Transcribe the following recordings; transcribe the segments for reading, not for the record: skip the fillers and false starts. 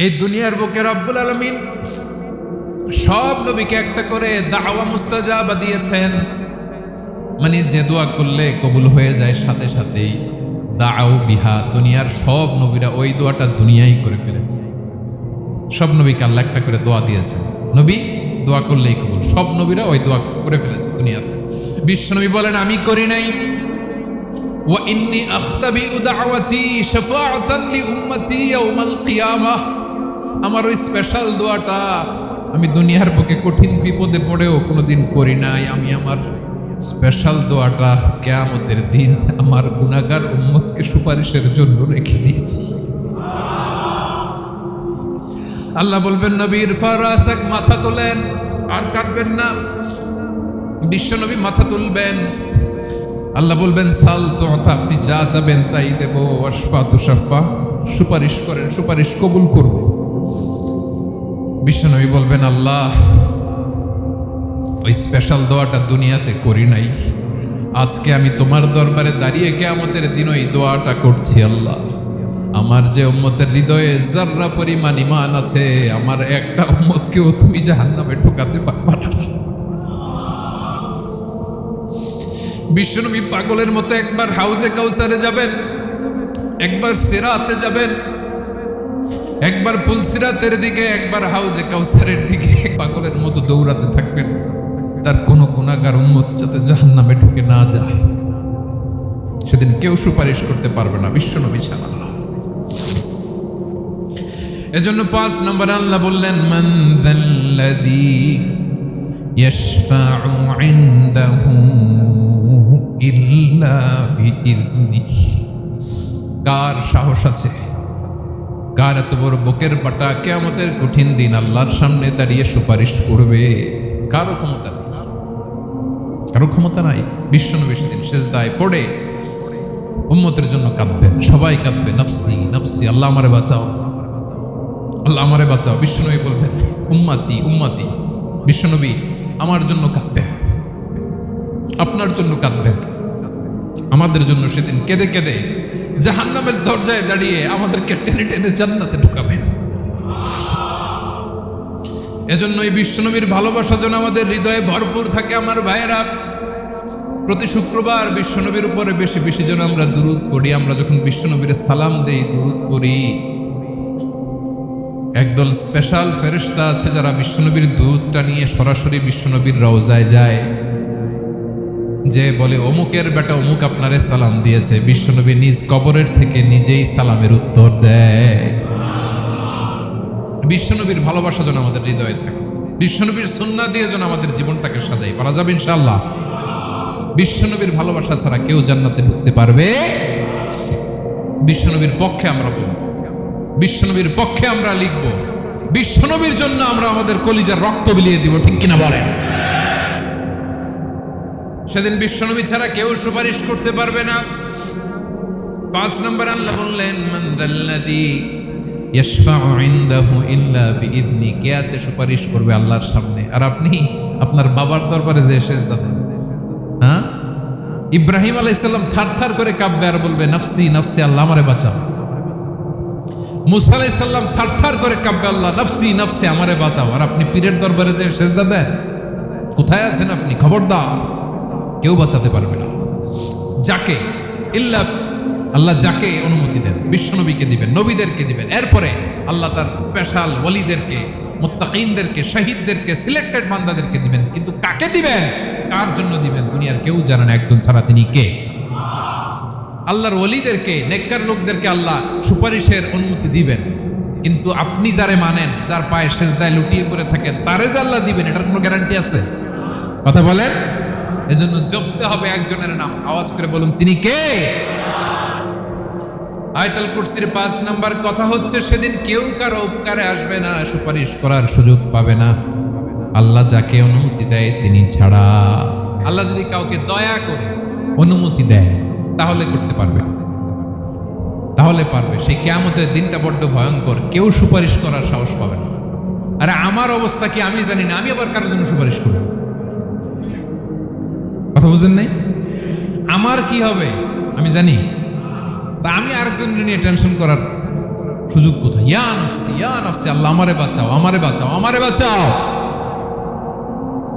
এই দুনিয়ার বুকে রব্বুল আলামিন সব নবীকে একটা করে দাওয়া মুস্তাজাবা দিয়েছেন। মানে যে দোয়া করলে কবুল হয়ে যায় সাথে সাথেই। দাও বিহা, দুনিয়ার সব নবীরা ওই দোয়াটা দুনিয়ায় করে ফেলেছে। সব নবীকে আল্লাহ একটা করে দোয়া দিয়েছেন, নবী দোয়া করলেই কবুল। সব নবীরা ওই দোয়া করে ফেলেছে দুনিয়াতে। বিশ্বনবী বলেন আমি করি নাই। ওয়া ইন্নী আখতাবিউ দাওয়াতি শাফাআতান লি উম্মতি ইয়াউমাল কিয়ামাহ। আমার ওই স্পেশাল দোয়াটা আমি দুনিয়ার বুকে কঠিন বিপদে পড়েও কোনোদিন করি নাই। আমি আমার স্পেশাল দোয়াটা কিয়ামতের দিন আমার গুনাহগার উম্মতকে সুপারিশের জন্য রেখে দিয়েছি। আল্লাহ বলবেন নবীর ফারাসাক, মাথা তোলেন, আর কাটবেন না। বিশ্বনবী মাথা তুলবেন। আল্লাহ বলবেন সাল তুতা, আপনি যা চাবেন তাই দেব। ওয়াশফা তুশাফা, সুপারিশ করেন, সুপারিশ কবুল করব। বিশ্বনবী বলবেন আল্লাহ ওই স্পেশাল দোয়াটা দুনিয়াতে করি নাই, আজকে আমি তোমার দরবারে দাঁড়িয়ে কিয়ামতের দিন ওই দোয়াটা করছি। আল্লাহ আমার যে উম্মতের হৃদয়ে যাররা পরিমাণ ঈমান আছে, আমার একটা উম্মতকেও তুমি জাহান্নামে ঢোকাতে পারবা না। বিশ্বনবী পাগলের মতো একবার হাউজে কাউসারে যাবেন, একবার সিরাতে যাবেন, একবার পুলসিরাতের দিকে, একবার হাউজে কাউসারের দিকে পাগলের মতো দৌড়াতে থাকবেন। তার কোনো গুনাহগার উম্মত যাতে জাহান্নামে ঢুকে না যায়। সেদিন কেউ সুপারিশ করতে পারবে না বিশ্বনবী ছাড়া। এজন্য ৫ নম্বর আল্লাহ বললেন মান যাল্লাযী ইয়াশফাউ ইনদাহু ইল্লা বিইযনিহি। কার সাহস আছে, কার এত বড় বুকের পাটা কিয়ামতের কঠিন দিন আল্লাহর সামনে দাঁড়িয়ে সুপারিশ করবে? কারো ক্ষমতা নেই, কারো ক্ষমতা নাই। বিশ্বনবী সেদিন সেজদায় পড়ে উম্মতের জন্য কাঁদবেন, সবাই কাঁদবে, নফসি নফসি, আল্লাহ আমারে বাঁচাও, আল্লাহ আমারে বাঁচাও। বিশ্বনবী বলবেন উম্মতি উম্মতি। বিশ্বনবী আমার জন্য কাঁদবেন, আপনার জন্য কাঁদবেন, আমাদের জন্য সেদিন কেঁদে কেঁদে জাহান্নামের দরজায় দাঁড়িয়ে আমাদেরকে টেনে টেনে জান্নাতে ঢুকাবেন। এজন্যই বিশ্বনবীর ভালোবাসা যেন আমাদের হৃদয়ে ভরপুর থাকে। আমার ভাইয়েরা, প্রতি শুক্রবার বিশ্বনবীর উপরে বেশি বেশি যেন আমরা দুরূদ পড়ি। আমরা যখন বিশ্বনবীর সালাম দেই, দুরূদ পড়ি, একদল স্পেশাল ফেরেশতা আছে যারা বিশ্বনবীর দুরূদটা নিয়ে সরাসরি বিশ্বনবীর রওজায় যায়, যে বলে অমুকের বেটা অমুক আপনারে সালাম দিয়েছে। বিশ্বনবী নিজ কবরের থেকে নিজেই সালামের উত্তর দেয়। বিশ্বনবীর ভালোবাসা যেন আমাদের হৃদয়ে থাকে। বিশ্বনবীর সুন্নাহ দিয়ে যেন আমাদের জীবনটাকে সাজাই, পারা যাবে ইনশাআল্লাহ। বিশ্বনবীর ভালোবাসা ছাড়া কেউ জান্নাতে ঢুকতে পারবে? বিশ্বনবীর পক্ষে আমরা বলবো, বিশ্বনবীর পক্ষে আমরা লিখবো, বিশ্বনবীর জন্য আমরা আমাদের কলিজার রক্ত বিলিয়ে দিব, ঠিক কিনা বলেন? সেদিন বিশ্বনবী ছাড়া কেউ সুপারিশ করতে পারবে না। ৫ নম্বর আল্লাহ বললেন মান যাল্লাযী ইয়াশফাউ ইনদাহু ইল্লা বিইযনি। কে আছে সুপারিশ করবে আল্লাহর সামনে? আর আপনি আপনার বাবার দরবারে যে সেজদা দেন, হ্যাঁ? ইব্রাহিম আলাইহিস সালাম থারথার করে কাঁপবে আর বলবে নফসি নফসি, আল্লাহ আমারে বাঁচাও। মুসা আলাইহিস সালাম থারথার করে কাঁপবে, আল্লাহ নফসি নফসি, আমারে বাঁচাও। আর আপনি পীরের দরবারে যে সেজদা দেন, কোথায় আছেন আপনি? খবরদার, কেউ বাঁচাতে পারবে না। যাকে ইল্লা, আল্লাহ যাকে অনুমতি দেন বিশ্বনবীকে দিবেন, নবীদেরকে দিবেন। এরপরে আল্লাহ তার স্পেশাল ওয়ালিদেরকে, মুত্তাকিনদেরকে, শহীদদেরকে, সিলেক্টেড বান্দাদেরকে দিবেন। কিন্তু কাকে দিবেন, কার জন্য দিবেন দুনিয়ার কেউ জানে না একজন ছাড়া। তিনি কে? আল্লাহর ওয়ালিদেরকে, নেককার লোকদেরকে আল্লাহ সুপারিশের অনুমতি দিবেন। কিন্তু আপনি যারে মানেন, যার পায়ে সেজদায় লুটিয়ে পড়ে থাকেন, তারে যে আল্লাহ দিবেন, এটার কোনো গ্যারান্টি আছে? কথা বলেন। এজন্য জপতে হবে একজনের নাম। আওয়াজ করে বলুন তিনি কে? আয়াতুল কুরসির ৫ নাম্বার কথা হচ্ছে সেদিন কেউ কারো উপকারে আসবে না, সুপারিশ করার সুযোগ পাবে না, আল্লাহ যাকে অনুমতি দেয় তিনি ছাড়া। আল্লাহ যদি কাউকে দয়া করে অনুমতি দেয় তাহলে করতে পারবে, তাহলে পারবে। সেই কিয়ামতের দিনটা বড্ড ভয়ঙ্কর, কেউ সুপারিশ করার সাহস পাবে না। আরে আমার অবস্থা কি আমি জানি না, আমি আবার কারোর জন্য সুপারিশ করব? কথা বুঝেন নাই? আমার কি হবে আমি জানি, তা আমি আরেকজনকে নিয়ে টেনশন করার সুযোগ কোথায়? ইয়া নাফসি ইয়া নাফসি, আল্লাহ আমারে বাঁচাও, আমারে বাঁচাও, আমারে বাঁচাও।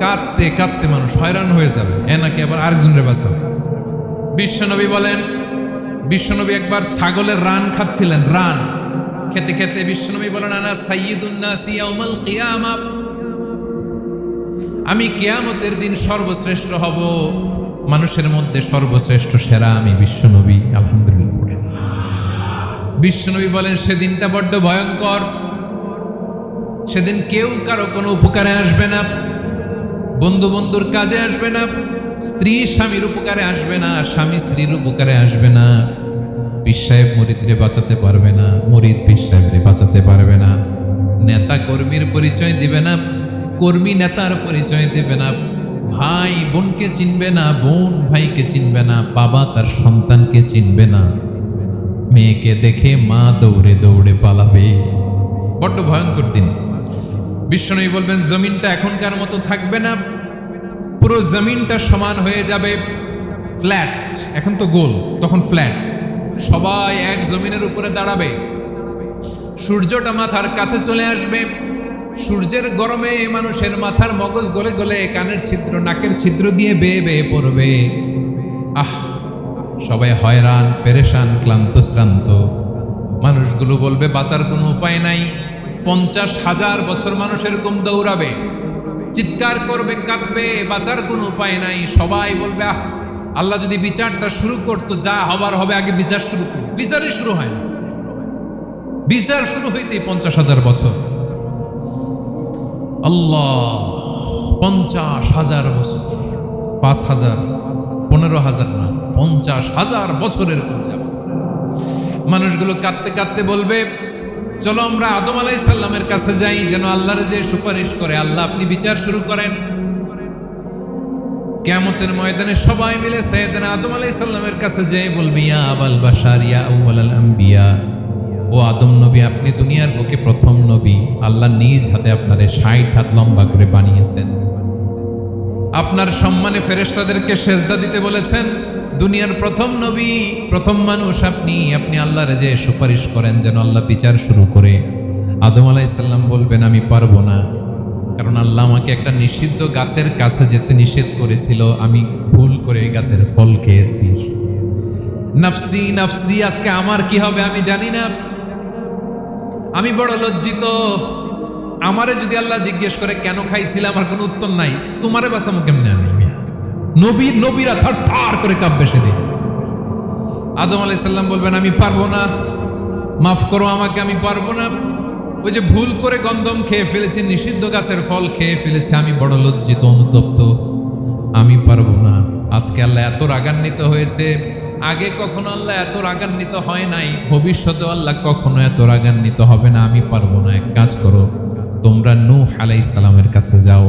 কাঁদতে কাঁদতে মানুষ হয়রান হয়ে যাবে, এ নাকি আবার আরেকজনের বাঁচাও। বিশ্বনবী বলেন, বিশ্বনবী একবার ছাগলের রান খাচ্ছিলেন, রান খেতে খেতে বিশ্বনবী বলেন, আনা সাইয়্যিদুন নাসি ইয়াউমাল কিয়ামা, আমি কিয়ামতের দিন সর্বশ্রেষ্ঠ হব, মানুষের মধ্যে সর্বশ্রেষ্ঠ সেরা আমি বিশ্বনবী। আলহামদুলিল্লাহ বলেন। বিশ্বনবী বলেন, সেদিনটা বড্ড ভয়ঙ্কর, সেদিন কেউ কারো কোনো উপকারে আসবে না, বন্ধু বন্ধুর কাজে আসবে না, স্ত্রী স্বামীর উপকারে আসবে না, স্বামী স্ত্রীর উপকারে আসবে না, পীর সাহেব মুরিদরে বাঁচাতে পারবে না, মুরিদ পীর সাহেবরে বাঁচাতে পারবে না, নেতা কর্মীর পরিচয় দিবে না, কর্মী নেতার পরিচয় দিবে না, ভাই বোনকে চিনবে না, বোন ভাইকে চিনবে না, বাবা তার সন্তানকে চিনবে না, মেয়েকে দেখে মা দৌড়ে দৌড়ে পালাবে। বড্ড ভয়ঙ্কর দিন। বিশ্বনবী বলবেন, জমিনটা এখনকার মতো থাকবে না, পুরো জমিনটা সমান হয়ে যাবে, ফ্ল্যাট। এখন তো গোল, তখন ফ্ল্যাট। সবাই এক জমিনের উপরে দাঁড়াবে, সূর্যটা মাথার কাছে চলে আসবে, সূর্যের গরমে মানুষের মাথার মগজ গলে গলে কানের ছিদ্র নাকের ছিদ্র দিয়ে বেয়ে বেয়ে পড়বে। আহ, সবাই হয়রান, পেরেশান, ক্লান্ত শ্রান্ত। মানুষগুলো বলবে বাঁচার কোনো উপায় নাই। 50,000 বছর মানুষ এরকম দৌড়াবে, চিৎকার করবে, কাঁদবে, বাঁচার কোনো উপায় নাই। সবাই বলবে, আহ, আল্লাহ যদি বিচারটা শুরু করতো, যা হবার হবে, আগে বিচার শুরু করো। বিচারই শুরু হয় না, বিচার শুরু হইতে 50,000 বছর। আল্লাহ, 50,000 বছর, 5,000, 15,000 না, 50,000 বছরের এরকম যাবে। মানুষগুলো কাঁদতে কাঁদতে বলবে, চলো আমরা আদম আলাইহিস সালামের কাছে যাই, যেন আল্লাহর যে সুপারিশ করে, আল্লাহ আপনি বিচার শুরু করেন। কিয়ামতের ময়দানে সবাই মিলে সাইয়েদনা আদম আলাইহিস সালামের কাছে যেয়ে বলবে, ইয়া আবাল বাশার ইয়া আউয়ালাল আম্বিয়া, ও আদম নবী, আপনি দুনিয়ার বুকে প্রথম নবী, আল্লাহ নিজ হাতে আপনারে 60 হাত লম্বা করে বানিয়েছেন, আপনার সম্মানে ফেরেশতাদেরকে সেজদা দিতে বলেছেন, দুনিয়ার প্রথম নবী, প্রথম মানুষ আপনি, আপনি আল্লাহর যে সুপারিশ করেন যেন আল্লাহ বিচার শুরু করে। আদম আলাইহিস সালাম বলবেন, আমি পারবো না, কারণ আল্লাহ আমাকে একটা নিষিদ্ধ গাছের কাছে যেতে নিষেধ করেছিল, আমি ভুল করে এই গাছের ফল খেয়েছি। নাফসি নাফসি, আজকে আমার কি হবে আমি জানি না, আমি বড় লজ্জিত। আমারে যদি আল্লাহ জিজ্ঞেস করে কেন খাইছিল, আমার কোনো উত্তর নাই, তোমারে বাঁচামো কেমনে আমি? নবীরা থার থার করে কাঁপবে সেদিন। আদম আলাইহিস সালাম বলবেন, আমি পারবো না, মাফ করো আমাকে, আমি পারবো না, ওই যে ভুল করে গন্ধম খেয়ে ফেলেছি, নিষিদ্ধ গাছের ফল খেয়ে ফেলেছি, আমি বড় লজ্জিত, অনুতপ্ত, আমি পারবো না। আজকে আল্লাহ এত রাগান্বিত হয়েছে, আগে কখনো আল্লাহ এত রাগান্বিত হয় নাই, ভবিষ্যতে আল্লাহ কখনো এত রাগান্বিত হবে না, আমি পারবো না। এক কাজ করো, তোমরা নূহ আলাইহিস সালামের কাছে যাও।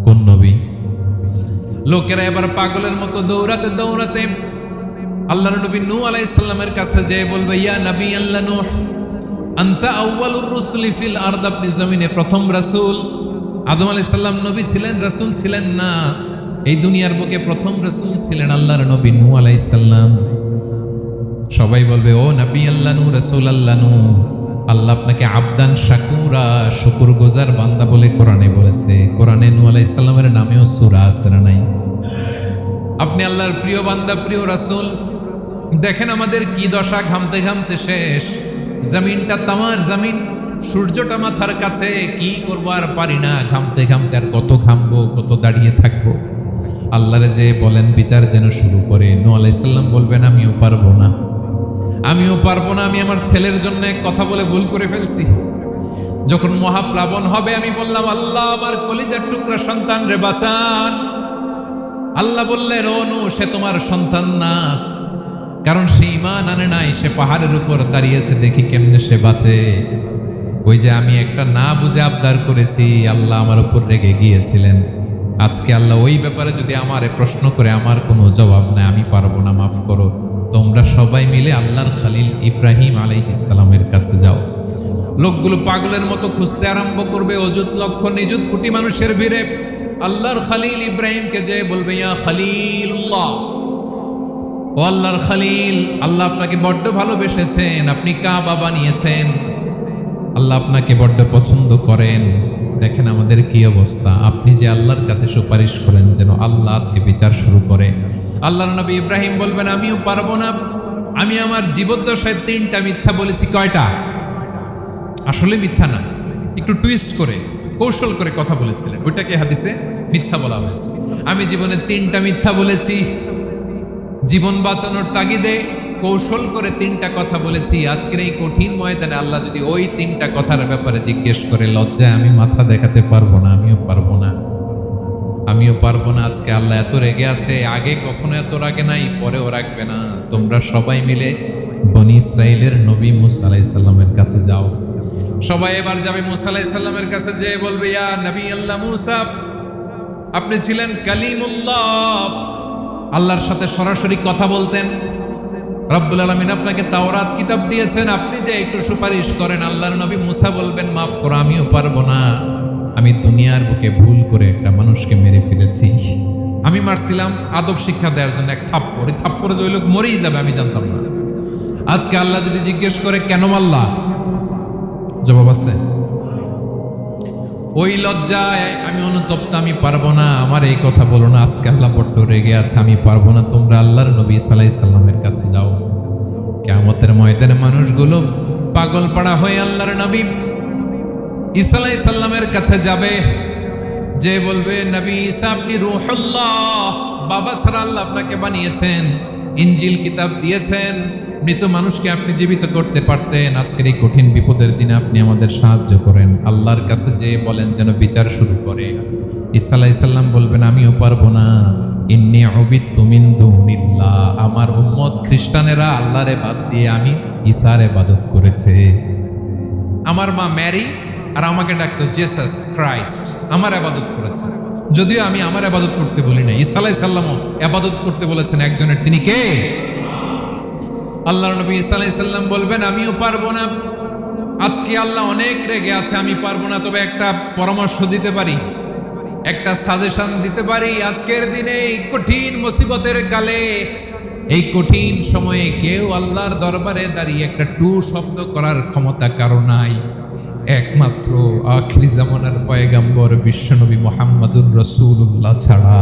কোন নবী? লোকেরা এবার পাগলের মতো দৌড়াতে দৌড়াতে আল্লাহর নবী নূহ আলাইহিস সালামের কাছে যেয়ে বলবে, ইয়া নবী আল্লাহ নূহ, আনতা আউয়ালুর রুসুলি ফিল আরদ, আপনি জমিনে প্রথম রাসূল। আদম আলাইহিস সালাম নবী ছিলেন, রাসূল ছিলেন না, এই দুনিয়ার বুকে প্রথম রাসূল ছিলেন আল্লাহর নবী নূহ আলাইহিস সালাম। সবাই বলবে, ও নবী আল্লাহ নূহ, রাসূল আল্লাহ নূহ, আল্লাহ আপনাকে আবদান শাকুরা, শুকরগুজার বান্দা বলে কোরআনে বলেছে। কোরআনে নূহ আলাইহিস সালামের নামেও সূরা আছে না নাই? আপনি আল্লাহর প্রিয় বান্দা, প্রিয় রাসূল। দেখেন আমাদের কি দশা, ঘামতে ঘামতে শেষ, জমিনটা তামার জমিন, সূর্যটা মাথার কাছে, কি করবো আর পারি না, ঘামতে ঘামতে আর কত ঘামবো, কত দাঁড়িয়ে থাকবো। আল্লাহরে যে বলেন বিচার যেন শুরু করে। নূহ আলাইহিস সালাম বলবেন, আমিও পারবো না, আমিও পারবো না, আমি আমার ছেলের জন্য কথা বলে ভুল করে ফেলছি। যখন মহাপ্লাবন হবে আমি বললাম, আল্লাহ আমার কলিজার টুকরা সন্তান রে বাঁচান। আল্লাহ বললেন, ও নূহ, সে তোমার সন্তান না, কারণ সে ঈমান আনে নাই, সে পাহাড়ের উপর দাঁড়িয়েছে, দেখি কেমনে সে বাঁচে। ওই যে আমি একটা না বুঝে আবদার করেছি, আল্লাহ আমার উপর রেগে গিয়েছিলেন। আজকে আল্লাহ ওই ব্যাপারে যদি আমারে প্রশ্ন করে, আমার কোনো জবাব নাই, আমি পারবো না, মাফ করো। তোমরা সবাই মিলে আল্লাহর খালিল ইব্রাহিম আলাইহিস সালামের কাছে যাও। লোকগুলো পাগলের মতো খুঁজতে আরম্ভ করবে, অযুত লক্ষ নিযুত কোটি মানুষের ভিড়ে আল্লাহর খালিল ইব্রাহিমকে যে বলবে, ইয়া খালিলুল্লাহ, ও আল্লাহর খলিল, আল্লাহ আপনাকে বড্ড ভালোবেসেছেন, আপনি কাবা বানিয়েছেন, আল্লাহ আপনাকে বড্ড পছন্দ করেন। দেখেন আমাদের কি অবস্থা। আপনি যে আল্লাহর কাছে সুপারিশ করেন যেন আল্লাহ আজকে বিচার শুরু করে। আল্লাহর নবী ইব্রাহিম বলবেন আমিও পারবো না, আমি আমার জীবদ্দশায় 3টা মিথ্যা বলেছি। কয়টা? আসলে মিথ্যা না, একটু টুইস্ট করে কৌশল করে কথা বলেছিলেন, ওইটাকে হাদিসে মিথ্যা বলা হয়েছে। আমি জীবনে 3টা মিথ্যা বলেছি, জীবন বাঁচানোর তাগিদে কৌশল করে 3টা কথা বলেছি। আজকের এই কঠিন ময়দানে আল্লাহ যদি ওই 3টা কথার ব্যাপারে জিজ্ঞেস করে, লজ্জায় আমি মাথা দেখাতে পারবো না, আমিও পারবো না, আমিও পারবো না। আজকে আল্লাহ এত রেগে আছে, আগে কখনো এত রাগে নাই, পরেও রাখবে না। তোমরা সবাই মিলে বনি ইসরাইলের নবী মুসা আলাইহিস সালামের কাছে যাও। সবাই এবার যাবে মুসা আলাইহিস সালামের কাছে, যেয়ে বলবে ইয়া নবী আল্লাহ মুসা, আপনি ছিলেন কালিমুল্লাহ, আল্লাহর সাথে সরাসরি কথা বলতেন। রব্বুল আলামিন আপনাকে তাওরাত কিতাব দিয়েছেন, আপনি যে একটু সুপারিশ করেন। আল্লাহর নবী মুসা বলবেন মাফ করো, আমিও পারবো না, আমি দুনিয়ার বুকে ভুল করে একটা মানুষকে মেরে ফেলেছি। আমি মারছিলাম আদব শিক্ষা দেওয়ার জন্য এক থাপ্পড়, এই থাপ্পড়ে যে ওই লোক মরেই যাবে আমি জানতাম না। আজকে আল্লাহ যদি জিজ্ঞেস করে কেন মারলা, জবাব আছে? ওই লজ্জায় আমি অনুতপ্ত, আমি পারবো না, আমার এই কথা বলো না। আজকে আল্লাহ বড্ড রেগে আছে, আমি পারবো না। তোমরা আল্লাহর নবী ঈসা আলাইহিস সালামের কাছে যাও। কিয়ামতের ময়দানে মানুষগুলো পাগল পাড়া হয়ে আল্লাহর নবী ঈসা আলাইহিস সালামের কাছে যাবে, যে বলবে নবী ঈসা আপনি রূহুল্লাহ, বাবা ছাড়া আল্লাহ আপনাকে বানিয়েছেন, ইনজিল কিতাব দিয়েছেন, মৃত মানুষকে আপনি জীবিত করতে পারতেন। আজকের এই কঠিন বিপদের দিনে আপনি আমাদের সাহায্য করেন। আল্লাহর কাছে যে বলেন যেন বিচার শুরু করে। ঈসা আলাইহিস সালাম বলবেন আমিও পারবো না, ইন্নী উবিদতু মিন দুনিল্লাহ, আমার উম্মত খ্রিস্টানেরা আল্লাহরে বাদ দিয়ে আমি ঈসার ইবাদত করেছে। আমার মা ম্যারি আর আমাকে ডাকতো জেসাস ক্রাইস্ট, আমার ইবাদত করেছে, যদিও আমি আমার ইবাদত করতে বলি না। ঈসা আলাইহিস সালামও ইবাদত করতে বলেছেন একজনের, তিনি কে? আল্লাহর নবী ঈসা আলাইহিস সালাম বলবেন আমিও পারবো না, আজকে আল্লাহ অনেক রেগে আছে, আমি পারবো না। তবে একটা পরামর্শ দিতে পারি, একটা সাজেশন দিতে পারি। আজকের দিনে এই কঠিন মুসিবতের কালে, এই কঠিন সময়ে কেউ আল্লাহর দরবারে দাঁড়িয়ে একটা টু শব্দ করার ক্ষমতা কারো নাই, একমাত্র আখিরি জামানার পয়গাম্বর বিশ্বনবী মুহাম্মদুর রাসূলুল্লাহ ছাড়া।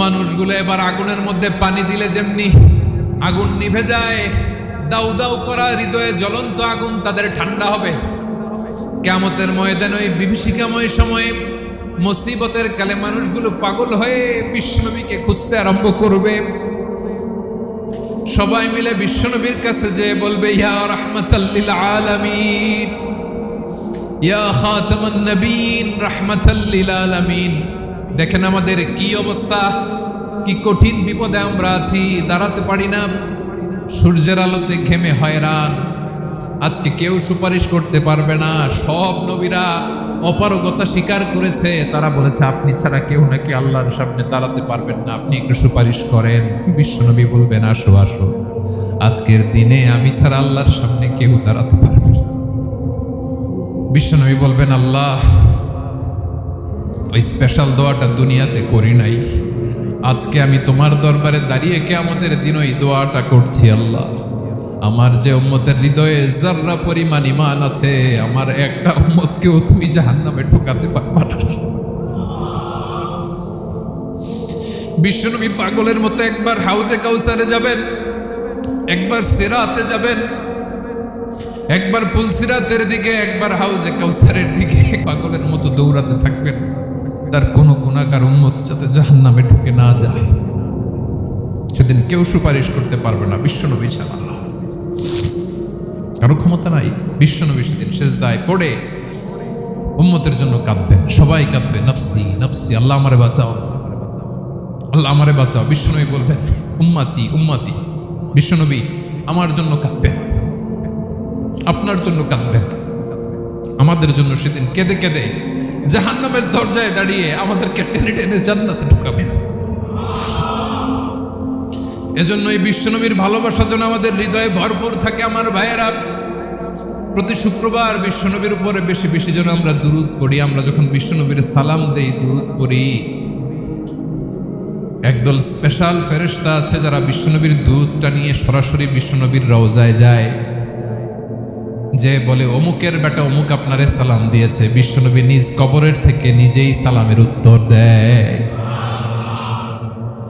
মানুষগুলো এবার আগুনের মধ্যে পানি দিলে যেমনি আগুন নিভে যায়, দাউ দাউ করা হৃদয়ে জ্বলন্ত আগুন তাদের ঠান্ডা হবে। কিয়ামতের ময়দানে ওই বিভীষিকাময় সময়ে, মুসিবতের কালে মানুষগুলো পাগল হয়ে বিশ্বনবীকে খুঁজতে আরম্ভ করবে। সবাই মিলে বিশ্বনবীর কাছে যেয়ে বলবে ইয়া রাহমাতাল লিল আলামিন, ইয়া খাতামান নবীন, রাহমাতাল লিল আলামিন। দেখেন আমাদের কি অবস্থা, কি কঠিন বিপদে আমরা আছি, দাঁড়াতে পারি না, সূর্যের আলোতে ঘেমে হয়রান। আজকে কেউ সুপারিশ করতে পারবে না। সব নবীরা অপারগতা স্বীকার করেছে, তারা বলেছে আপনি ছাড়া কেউ নাকি আল্লাহর সামনে দাঁড়াতে পারবেন না, আপনি একটু সুপারিশ করেন। বিশ্বনবী বলবেন আসো আসো, আজকের দিনে আমি ছাড়া আল্লাহর সামনে কেউ দাঁড়াতে পারবে না। বিশ্বনবী বলবেন আল্লাহ, ওই স্পেশাল দোয়াটা দুনিয়াতে করি নাই, আজকে আমি তোমার দরবারে দাঁড়িয়ে কিয়ামতের দিন ওই দোয়াটা করছি। আল্লাহ, আমার যে উম্মতের হৃদয়ে যাররা পরিমাণ ঈমান আছে, আমার একটা উম্মতকেও তুমি জাহান্নামে ঢোকাতে পারবা না। বিশ্বনবী পাগলের মতো একবার হাউজে কাউসারে যাবেন, একবার সিরাতে যাবেন, একবার পুলসিরাতের দিকে, একবার হাউজে কাউসারের দিকে পাগলের মতো দৌড়াতে থাকবেন। তার কোনো গুনাহগার উম্মত যাতে জাহান্নামে ঢুকে না যায়। সেদিন কেউ সুপারিশ করতে পারবে না বিশ্বনবী ছাড়া, কারো ক্ষমতা নাই। বিশ্বনবী সেদিন সেজদায় পড়ে উম্মতের জন্য কাঁদবেন, সবাই কাঁদবে নফসি নফসি, আল্লাহ আমারে বাঁচাও, আল্লাহ আমারে বাঁচাও। বিশ্বনবী বলবেন উম্মতি উম্মতি। বিশ্বনবী আমার জন্য কাঁদবেন, আপনার জন্য কাঁদবেন, আমাদের জন্য সেদিন কেঁদে কেঁদে জাহান্নামের দরজায় দাঁড়িয়ে আমাদেরকে টেনে টেনে জান্নাতে ঢুকাবেন। এজন্য এই বিশ্বনবীর ভালোবাসা যেন আমাদের হৃদয়ে ভরপুর থাকে। আমার ভাইয়েরা, প্রতি শুক্রবার বিশ্বনবীর উপরে বেশি বেশি যেন আমরা দুরূদ পড়ি। আমরা যখন বিশ্বনবীর সালাম দেই, দুরূদ পড়ি, এক একদল স্পেশাল ফেরেশতা আছে যারা বিশ্বনবীর দুধটা নিয়ে সরাসরি বিশ্বনবীর রওজায় যায়, যে বলে অমুকের বেটা অমুক আপনারে সালাম দিয়েছে। বিশ্বনবী নিজ কবরের থেকে নিজেই সালামের উত্তর দেয়।